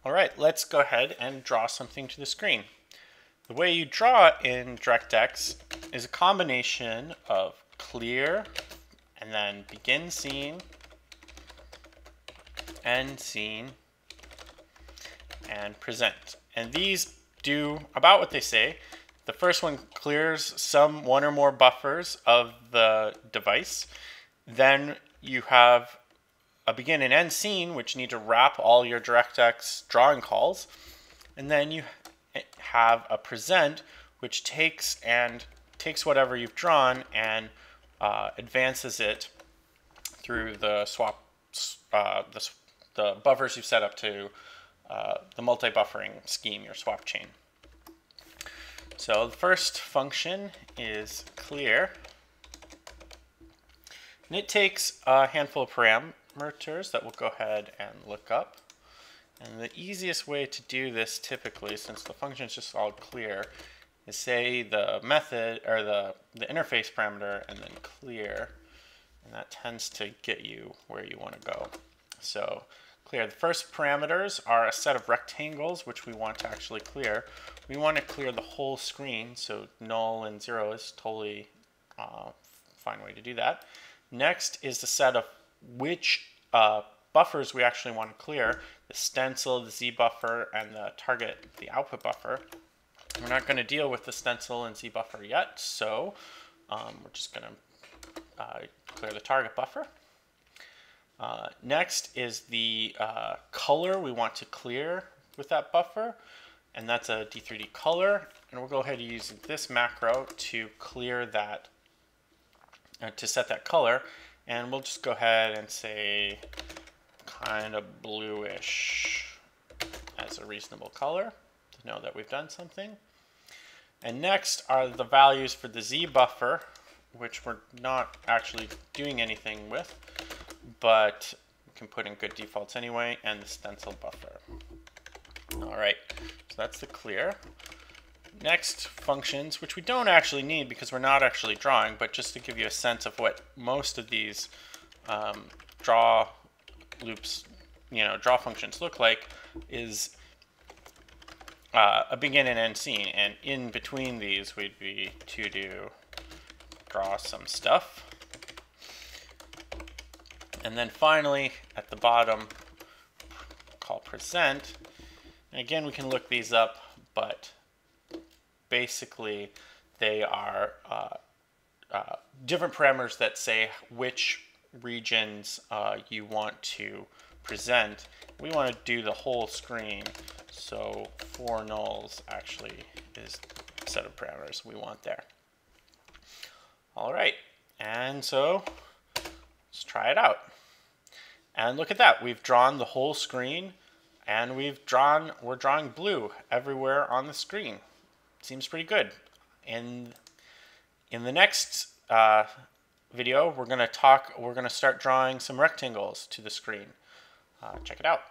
All right, let's go ahead and draw something to the screen. The way you draw it in DirectX is a combination of clear and then begin scene, end scene, and present. And these do about what they say. The first one clears one or more buffers of the device. Then you have a begin and end scene, which need to wrap all your DirectX drawing calls. And then you have a present, which takes whatever you've drawn and advances it through the the buffers you've set up to the multi-buffering scheme, your swap chain. So the first function is clear, and it takes a handful of parameters that we'll go ahead and look up. And the easiest way to do this typically, since the function is just all clear, is say the method or the interface parameter and then clear, and that tends to get you where you want to go. So clear. The first parameters are a set of rectangles which we want to actually clear. We want to clear the whole screen, so null and 0 is totally fine way to do that. Next is the set of which buffers we actually want to clear: the stencil, the Z buffer, and the target, the output buffer. We're not going to deal with the stencil and Z buffer yet, so we're just going to clear the target buffer. Next is the color we want to clear with that buffer, and that's a D3D color. And we'll go ahead and use this macro to clear that, to set that color. And we'll just go ahead and say kind of bluish as a reasonable color to know that we've done something. And next are the values for the Z buffer, which we're not actually doing anything with, but we can put in good defaults anyway, and the stencil buffer. All right, so that's the clear. Next, functions, which we don't actually need because we're not actually drawing, but just to give you a sense of what most of these draw loops, draw functions look like, is a begin and end scene. And in between these, we'd be to draw some stuff. And then finally, at the bottom, call present. And again, we can look these up, but basically they are different parameters that say which regions you want to present. We want to do the whole screen, so for nulls actually is the set of parameters we want there. All right, and so let's try it out. And look at that, we've drawn the whole screen, and we're drawing blue everywhere on the screen. Seems pretty good. In the next video, we're going to start drawing some rectangles to the screen. Check it out.